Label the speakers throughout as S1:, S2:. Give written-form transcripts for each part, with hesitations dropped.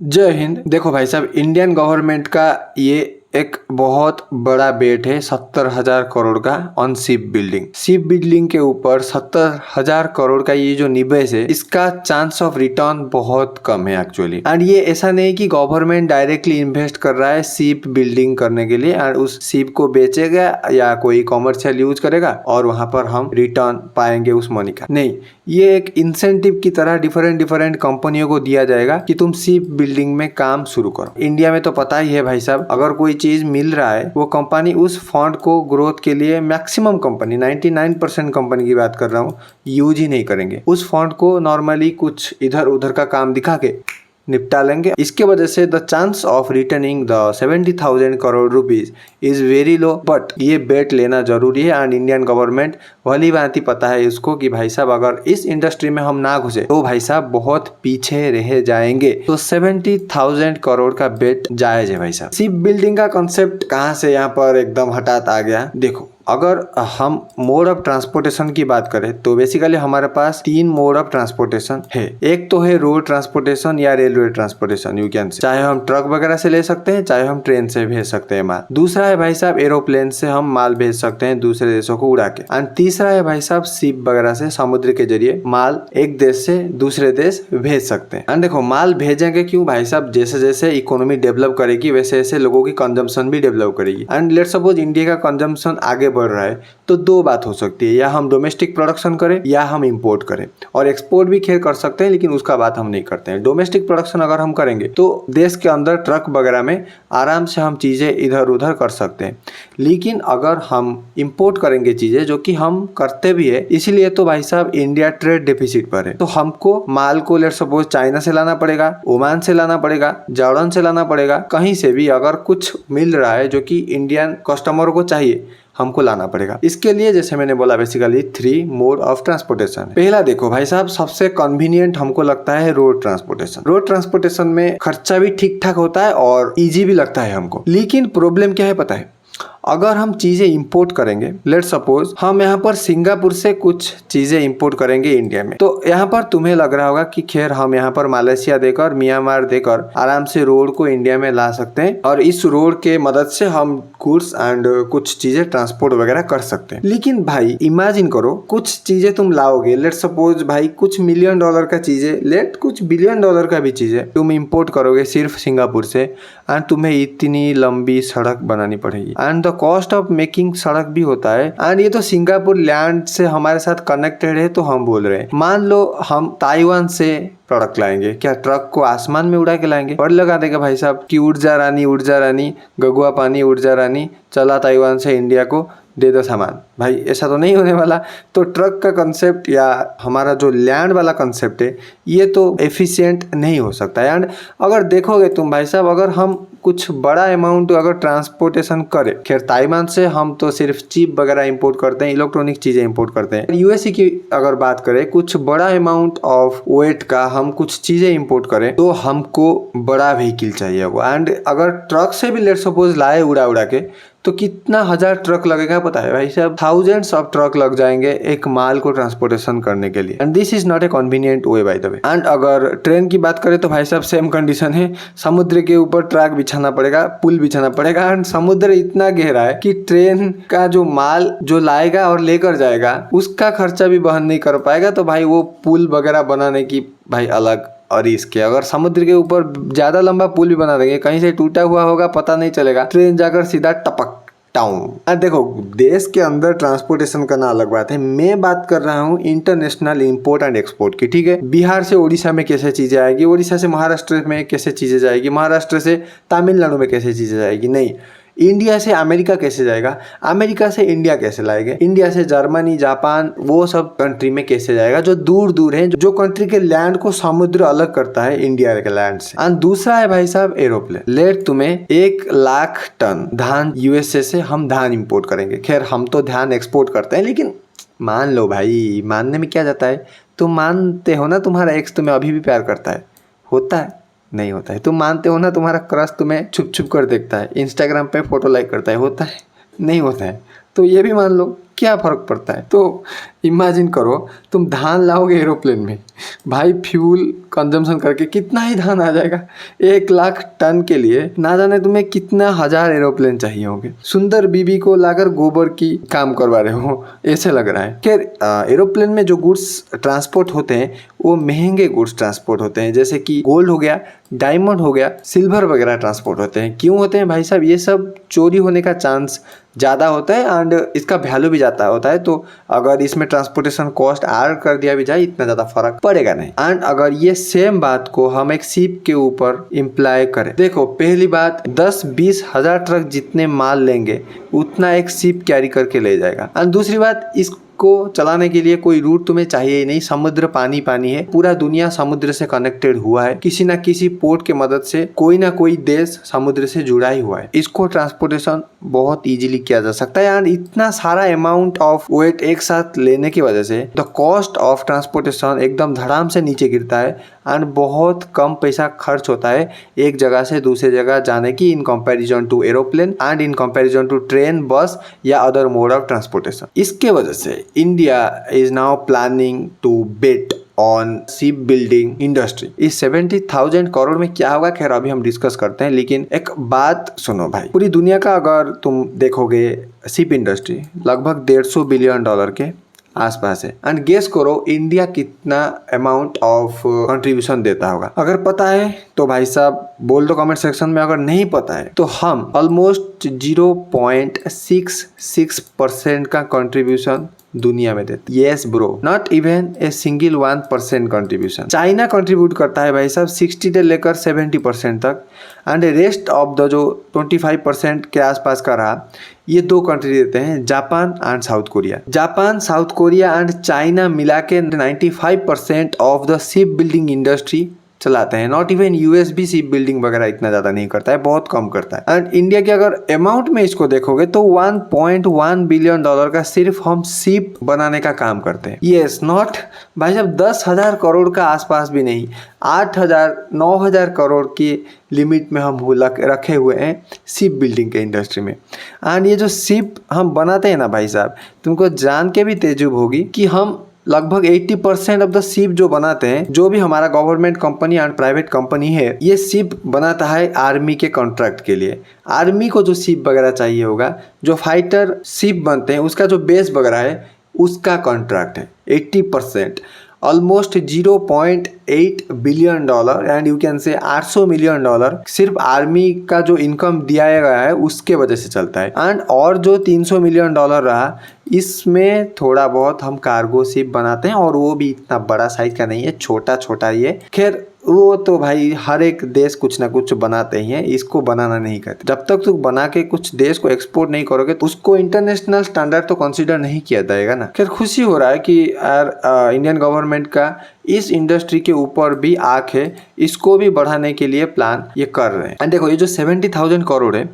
S1: जय हिंद। देखो भाई साहब, इंडियन गवर्नमेंट का ये एक बहुत बड़ा बेट है 70,000 करोड़ का on ship building. Ship building के ऊपर 70,000 करोड़ का ये जो निवेश है, इसका चांस ऑफ रिटर्न बहुत कम है एक्चुअली। एंड ये ऐसा नहीं कि गवर्नमेंट डायरेक्टली इन्वेस्ट कर रहा है शिप बिल्डिंग करने के लिए एंड उस शिप को बेचेगा या कोई कॉमर्शियल यूज करेगा और वहां पर हम रिटर्न पाएंगे उस मनी का। नहीं, ये एक इंसेंटिव की तरह डिफरेंट कंपनियों को दिया जाएगा कि तुम शिप बिल्डिंग में काम शुरू करो। इंडिया में तो पता ही है भाई साहब, अगर कोई चीज मिल रहा है वो कंपनी उस फंड को ग्रोथ के लिए मैक्सिमम कंपनी 99% कंपनी की बात कर रहा हूँ यूज ही नहीं करेंगे। उस फंड को नॉर्मली कुछ इधर उधर का काम दिखा के निपटा लेंगे। इसके वजह से the chance of returning the 70,000 crore rupees is very low. But ये बेट लेना जरूरी है एंड इंडियन गवर्नमेंट भली भांति पता है इसको कि भाई साहब अगर इस इंडस्ट्री में हम ना घुसे तो भाई साहब बहुत पीछे रह जाएंगे। तो 70,000 करोड़ का बेट जायज है भाई साहब। शिप बिल्डिंग का कॉन्सेप्ट कहाँ से यहाँ पर एकदम हठात आ गया? देखो, अगर हम मोड ऑफ ट्रांसपोर्टेशन की बात करें तो बेसिकली हमारे पास 3 मोड ऑफ ट्रांसपोर्टेशन है। एक तो है रोड ट्रांसपोर्टेशन या railway transportation, you can say, चाहे हम ट्रक वगैरह से ले सकते हैं, चाहे हम ट्रेन से भेज सकते हैं माल। दूसरा है भाई साहब एरोप्लेन से हम माल भेज सकते हैं दूसरे देशों को उड़ा के। एंड तीसरा है भाई साहब शिप वगैरह से समुद्र के जरिए माल एक देश से दूसरे देश भेज सकते हैं। एंड देखो, माल भेजेंगे क्यों भाई साहब? जैसे जैसे इकोनॉमी डेवलप करेगी वैसे वैसे लोगों की कंजम्पशन भी डेवलप करेगी। एंड लेट्स सपोज इंडिया का कंजम्पशन आगे बढ़ रहा है तो दो बात हो सकती है, या हम डोमेस्टिक प्रोडक्शन करें या हम इंपोर्ट करें। और एक्सपोर्ट भी खैर कर सकते हैं लेकिन उसका बात हम नहीं करते हैं। डोमेस्टिक प्रोडक्शन अगर हम करेंगे तो देश के अंदर ट्रक वगैरह में आराम से हम चीजें इधर उधर कर सकते हैं। लेकिन अगर हम इंपोर्ट करेंगे चीजें, जो कि हम करते भी है, इसीलिए तो भाई साहब इंडिया ट्रेड डेफिसिट पर है। तो हमको माल को लेट्स सपोज चाइना से लाना पड़ेगा, ओमान से लाना पड़ेगा, जॉर्डन से लाना पड़ेगा, कहीं से भी अगर कुछ मिल रहा है जो कि इंडियन कस्टमर को चाहिए हमको लाना पड़ेगा। इसके लिए जैसे मैंने बोला बेसिकली 3 मोड ऑफ ट्रांसपोर्टेशन। पहला देखो भाई साहब, सबसे कन्वीनियंट हमको लगता है रोड ट्रांसपोर्टेशन। रोड ट्रांसपोर्टेशन में खर्चा भी ठीक ठाक होता है और इजी भी लगता है हमको। लेकिन प्रॉब्लम क्या है पता है? अगर हम चीजें इंपोर्ट करेंगे, लेट सपोज हम यहाँ पर सिंगापुर से कुछ चीजें इंपोर्ट करेंगे इंडिया में, तो यहाँ पर तुम्हें लग रहा होगा कि खैर हम यहाँ पर मलेशिया देकर, म्यांमार देकर आराम से रोड को इंडिया में ला सकते हैं और इस रोड के मदद से हम गुड्स एंड कुछ चीजें ट्रांसपोर्ट वगैरह कर सकते हैं। लेकिन भाई इमेजिन करो, कुछ चीजें तुम लाओगे, लेट सपोज भाई कुछ $1 मिलियन का चीजें, लेट कुछ $1 बिलियन का भी चीजें तुम इंपोर्ट करोगे सिर्फ सिंगापुर से, एंड तुम्हें इतनी लंबी सड़क बनानी पड़ेगी and the cost of making सड़क भी होता है। एंड ये तो सिंगापुर लैंड से हमारे साथ कनेक्टेड है तो हम बोल रहे हैं। मान लो हम ताइवान से प्रोडक्ट लाएंगे, क्या ट्रक को आसमान में उड़ा के लाएंगे? और लगा देगा भाई साहब कि उड़ जा रानी गगुआ पानी उड़ जा रानी, चला ताइवान से इंडिया को दे दो सामान। भाई ऐसा तो नहीं होने वाला। तो ट्रक का कंसेप्ट या हमारा जो लैंड वाला कंसेप्ट है ये तो एफिशिएंट नहीं हो सकता है। एंड अगर देखोगे तुम भाई साहब, अगर हम कुछ बड़ा अमाउंट अगर ट्रांसपोर्टेशन करें, खैर ताइवान से हम तो सिर्फ चिप वगैरह इंपोर्ट करते हैं, इलेक्ट्रॉनिक चीजें इंपोर्ट करते हैं। यूएसए की अगर बात करें, कुछ बड़ा अमाउंट ऑफ वेट का हम कुछ चीजें इंपोर्ट करें तो हमको बड़ा व्हीकल चाहिए वो। एंड अगर ट्रक से भी लेट सपोज लाए उड़ा के तो कितना 1000 ट्रक लगेगा पता है भाई साहब? थाउजेंड्स ऑफ ट्रक लग जाएंगे एक माल को ट्रांसपोर्टेशन करने के लिए। And this is not A convenient way by the way. And अगर ट्रेन की बात करें तो भाई साहब सेम कंडीशन है। समुद्र के ऊपर ट्रैक बिछाना पड़ेगा, पुल बिछाना पड़ेगा एंड समुद्र इतना गहरा है कि ट्रेन का जो माल जो लाएगा और लेकर जाएगा उसका खर्चा भी वहन नहीं कर पाएगा। तो भाई वो पुल वगैरह बनाने की भाई अलग और इसके, अगर समुद्र के ऊपर ज्यादा लंबा पुल भी बना देंगे, कहीं से टूटा हुआ होगा पता नहीं चलेगा, ट्रेन जाकर सीधा टपक टाउन। देखो, देश के अंदर ट्रांसपोर्टेशन करना अलग बात है, मैं बात कर रहा हूँ इंटरनेशनल इंपोर्ट एंड एक्सपोर्ट की। ठीक है, बिहार से उड़ीसा में कैसे चीजें आएगी, उड़ीसा से महाराष्ट्र में कैसे चीजें जाएगी, महाराष्ट्र से तमिलनाडु में कैसे चीजें जाएगी। नहीं, इंडिया से अमेरिका कैसे जाएगा, अमेरिका से इंडिया कैसे लाएंगे, इंडिया से जर्मनी, जापान, वो सब कंट्री में कैसे जाएगा जो दूर दूर है, जो कंट्री के लैंड को समुद्र अलग करता है इंडिया के लैंड से। एंड दूसरा है भाई साहब एरोप्लेन। लेट तुम्हें 1 लाख टन धान यूएसए से हम धान इंपोर्ट करेंगे। खैर हम तो धान एक्सपोर्ट करते हैं, लेकिन मान लो भाई, मानने में क्या जाता है? तुम मानते हो ना तुम्हारा एक्स तुम्हें अभी भी प्यार करता है? होता है? नहीं होता है। तुम मानते हो ना तुम्हारा क्रश तुम्हें छुप छुप कर देखता है, इंस्टाग्राम पे फोटो लाइक करता है? होता है? नहीं होता है। तो ये भी मान लो क्या फर्क पड़ता है। तो इमेजिन करो तुम धान लाओगे एरोप्लेन में, भाई फ्यूल कंजम्पशन करके कितना ही धान आ जाएगा। 1 लाख टन के लिए ना जाने तुम्हें कितना हजार एरोप्लेन चाहिए होंगे। सुंदर बीबी को लाकर गोबर की काम करवा रहे हो ऐसे लग रहा है। खैर एरोप्लेन में जो गुड्स ट्रांसपोर्ट होते हैं वो महंगे गुड्स ट्रांसपोर्ट होते हैं, जैसे कि गोल्ड हो गया, डायमंड हो गया, सिल्वर वगैरह ट्रांसपोर्ट होते हैं। क्यों होते हैं भाई साहब? ये सब चोरी होने का चांस ज़्यादा होता है एंड इसका वैल्यू भी ज़्यादा होता है। तो अगर इसमें ट्रांसपोर्टेशन कॉस्ट ऐड कर दिया भी जाए इतना ज़्यादा फर्क पड़ेगा नहीं। एंड अगर ये सेम बात को हम एक शिप के ऊपर इम्प्लाई करें, देखो पहली बात 10-20 हजार ट्रक जितने माल लेंगे उतना एक शिप कैरी करके ले जाएगा। एंड दूसरी बात, इसको चलाने के लिए कोई रूट तुम्हें चाहिए ही नहीं। समुद्र पानी पानी है, पूरा दुनिया समुद्र से कनेक्टेड हुआ है। किसी ना किसी पोर्ट के मदद से कोई ना कोई देश समुद्र से जुड़ा ही हुआ है। इसको ट्रांसपोर्टेशन बहुत इजीली किया जा सकता है एंड इतना सारा अमाउंट ऑफ वेट एक साथ लेने की वजह से द कॉस्ट ऑफ ट्रांसपोर्टेशन एकदम धड़ाम से नीचे गिरता है एंड बहुत कम पैसा खर्च होता है एक जगह से दूसरे जगह जाने की, in comparison to aeroplane and in comparison to train, bus या अदर मोड ऑफ ट्रांसपोर्टेशन। इसके वजह से India is now planning to bet on ship building industry. इस 70,000 करोड़ में क्या होगा खैर अभी हम डिस्कस करते हैं, लेकिन एक बात सुनो भाई, पूरी दुनिया का अगर तुम देखोगे शिप इंडस्ट्री लगभग $150 बिलियन के आसपास है। एंड गेस करो इंडिया कितना अमाउंट ऑफ कंट्रीब्यूशन देता होगा। अगर पता है तो भाई साहब बोल दो कमेंट सेक्शन में, अगर नहीं पता है तो हम ऑलमोस्ट 0.66% का कंट्रीब्यूशन दुनिया में देते। Yes bro, not even a single 1% contribution. China contribute करता है भाई साहब 60 से लेकर 70% तक एंड रेस्ट ऑफ द जो 25% के आसपास का रहा ये 2 कंट्री देते हैं, Japan and south Korea. Japan, south Korea and China मिला के 95% of the ship building industry चलाते हैं। नॉट इवन यूएस भी शिप बिल्डिंग वगैरह इतना ज़्यादा नहीं करता है, बहुत कम करता है। एंड इंडिया के अगर अमाउंट में इसको देखोगे तो $1.1 बिलियन का सिर्फ हम शिप बनाने का काम करते हैं। यस, नॉट भाई साहब 10,000 करोड़ का आसपास भी नहीं, 8,000-9,000 करोड़ की लिमिट में हम रखे हुए हैं शिप बिल्डिंग के इंडस्ट्री में। एंड ये जो शिप हम बनाते हैं ना भाई साहब, तुमको जान के भी तेजुब होगी कि हम लगभग 80% ऑफ द शिप जो बनाते हैं, जो भी हमारा government company and private company है, ये शिप बनाता है आर्मी के कॉन्ट्रैक्ट के लिए। आर्मी को जो शिप वगैरह चाहिए होगा, जो फाइटर शिप बनते हैं उसका जो बेस वगैरह है उसका कॉन्ट्रैक्ट है 80%, almost $0.8 billion and you can say $800 million सिर्फ आर्मी का जो इनकम दिया गया है उसके वजह से चलता है। एंड और जो $300 मिलियन रहा इसमें थोड़ा बहुत हम कार्गो शिप बनाते हैं और वो भी इतना बड़ा साइज का नहीं है, छोटा छोटा ही है। खैर वो तो भाई हर एक देश कुछ ना कुछ बनाते ही हैं, इसको बनाना नहीं करते। जब तक तुम बना के कुछ देश को एक्सपोर्ट नहीं करोगे तो उसको इंटरनेशनल स्टैंडर्ड तो कंसीडर नहीं किया जाएगा ना। खैर खुशी हो रहा है कि यार इंडियन गवर्नमेंट का इस इंडस्ट्री के ऊपर भी आँख है, इसको भी बढ़ाने के लिए प्लान ये कर रहे हैं। एंड देखो ये जो 70,000 करोड़ है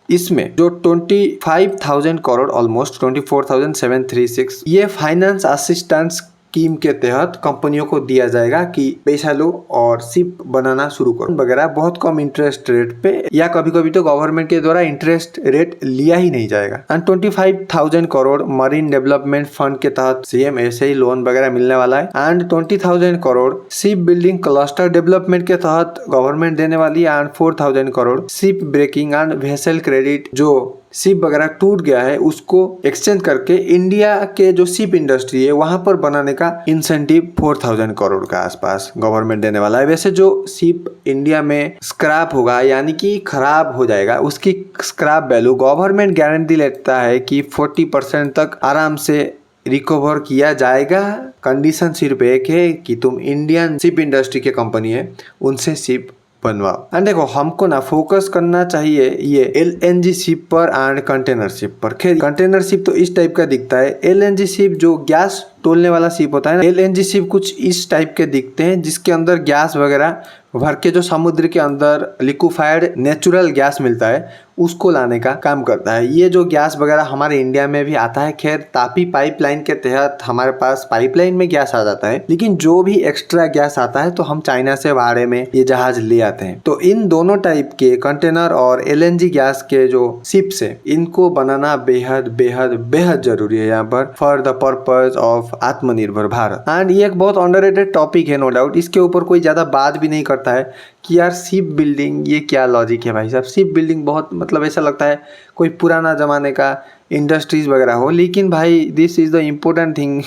S1: इसमें जो 25,000 करोड़ ऑलमोस्ट 24,736 ये फाइनेंस असिस्टेंस स्कीम के तहत कंपनियों को दिया जाएगा कि पैसा लो और शिप बनाना शुरू करो वगैरह, बहुत कम इंटरेस्ट रेट पे, या कभी कभी तो गवर्नमेंट के द्वारा इंटरेस्ट रेट लिया ही नहीं जाएगा। And 25,000 crore marine development fund के तहत सेम ऐसे ही लोन वगैरह मिलने वाला है। And 20,000 crore ship building cluster development के तहत गवर्नमेंट देने वाली है। And 4,000 crore ship breaking and vessel credit, जो शिप वगैरह टूट गया है उसको एक्सचेंज करके इंडिया के जो शिप इंडस्ट्री है वहां पर बनाने का इंसेंटिव 4,000 करोड़ का आसपास गवर्नमेंट देने वाला है। वैसे जो शिप इंडिया में स्क्रैप होगा यानी कि खराब हो जाएगा, उसकी स्क्रैप वैल्यू गवर्नमेंट गारंटी लेता है कि 40% तक आराम से रिकवर किया जाएगा। कंडीशन सिर्फ एक है कि तुम इंडियन शिप इंडस्ट्री के कंपनी है उनसे शिप बनवाओ। एंड देखो हमको ना फोकस करना चाहिए ये LNG शिप पर एंड कंटेनर शिप पर। खैर कंटेनर शिप तो इस टाइप का दिखता है, LNG शिप जो गैस तोलने वाला शिप होता है ना, LNG शिप कुछ इस टाइप के दिखते हैं, जिसके अंदर गैस वगैरह भर के जो समुद्र के अंदर लिक्विफाइड नेचुरल गैस मिलता है उसको लाने का काम करता है। ये जो गैस वगैरह हमारे इंडिया में भी आता है, खैर तापी पाइपलाइन के तहत हमारे पास पाइपलाइन में गैस आ जाता है, लेकिन जो भी एक्स्ट्रा गैस आता है तो हम चाइना से भाड़े में ये जहाज ले आते हैं। तो इन दोनों टाइप के कंटेनर और LNG गैस के जो शिप्स है, इनको बनाना बेहद बेहद बेहद जरूरी है यहाँ पर फॉर द पर्पज ऑफ आत्मनिर्भर भारत। एंड ये एक बहुत अंडररेटेड टॉपिक है, नो डाउट। इसके ऊपर कोई ज्यादा बात भी नहीं करता है कि यार शिप बिल्डिंग ये क्या लॉजिक है भाई साहब। शिप बिल्डिंग बहुत मतलब ऐसा लगता है कोई पुराना जमाने का इंडस्ट्रीज वगैरह हो, लेकिन भाई this is the important thing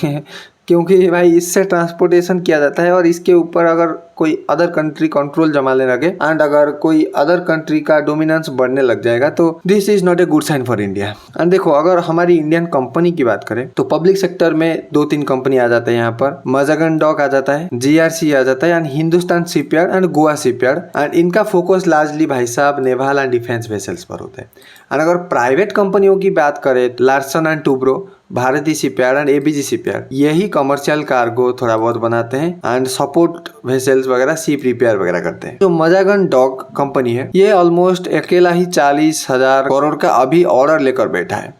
S1: क्योंकि भाई इससे ट्रांसपोर्टेशन किया जाता है और इसके ऊपर अगर कोई अदर कंट्री कंट्रोल जमाने लगे एंड अगर कोई अदर कंट्री का डोमिनेंस बढ़ने लग जाएगा तो this is not a good sign for India. And देखो, अगर हमारी इंडियन कंपनी की बात करें तो पब्लिक सेक्टर में 2-3 कंपनी आ जाते हैं यहाँ पर। मजागन डॉक आ जाता है, GRC आ जाता है and Hindustan shipyard and Goa shipyard. And इनका फोकस लार्जली भाई साहब नेवल एंड डिफेंस वेसल्स पर होता है। एंड अगर प्राइवेट कंपनियों की बात करें, लार्सन एंड टूब्रो, भारतीय शिपयार्ड एंड ABG शिपयार्ड, यही कमर्शियल कार्गो थोड़ा बहुत बनाते हैं एंड सपोर्ट वेसल्स वगैरह, शिप रिपेयर वगैरह करते हैं। जो मजागन डॉक कंपनी है, ये ऑलमोस्ट अकेला ही 40,000 करोड़ का अभी ऑर्डर लेकर बैठा है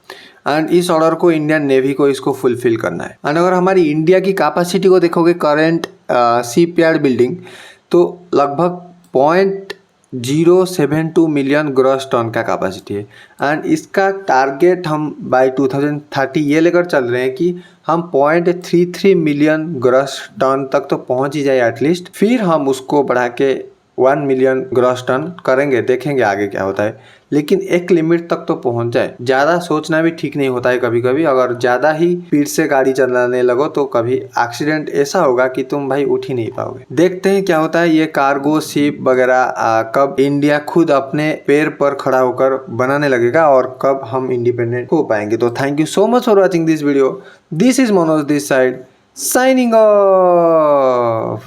S1: एंड इस ऑर्डर को इंडियन नेवी को इसको फुलफिल करना है। एंड अगर हमारी इंडिया की कैपेसिटी को देखोगे करंट शिपयार्ड बिल्डिंग, तो लगभग 0.072 मिलियन ग्रॉस टन का कैपेसिटी है। एंड इसका टारगेट हम बाय 2030 ये लेकर चल रहे हैं कि हम 0.33 मिलियन ग्रॉस टन तक तो पहुंच ही जाए एटलीस्ट, फिर हम उसको बढ़ा के 1 मिलियन ग्रॉस टन करेंगे, देखेंगे आगे क्या होता है। लेकिन एक लिमिट तक तो पहुंच जाए। ज़्यादा सोचना भी ठीक नहीं होता है कभी कभी। अगर ज़्यादा ही स्पीड से गाड़ी चलाने लगो तो कभी एक्सीडेंट ऐसा होगा कि तुम भाई उठ ही नहीं पाओगे। देखते हैं क्या होता है। ये कार्गो शिप वगैरह कब इंडिया खुद अपने पैर पर खड़ा होकर बनाने लगेगा और कब हम इंडिपेंडेंट हो पाएंगे। तो thank you so much for watching this video. This is Manoj this side signing off.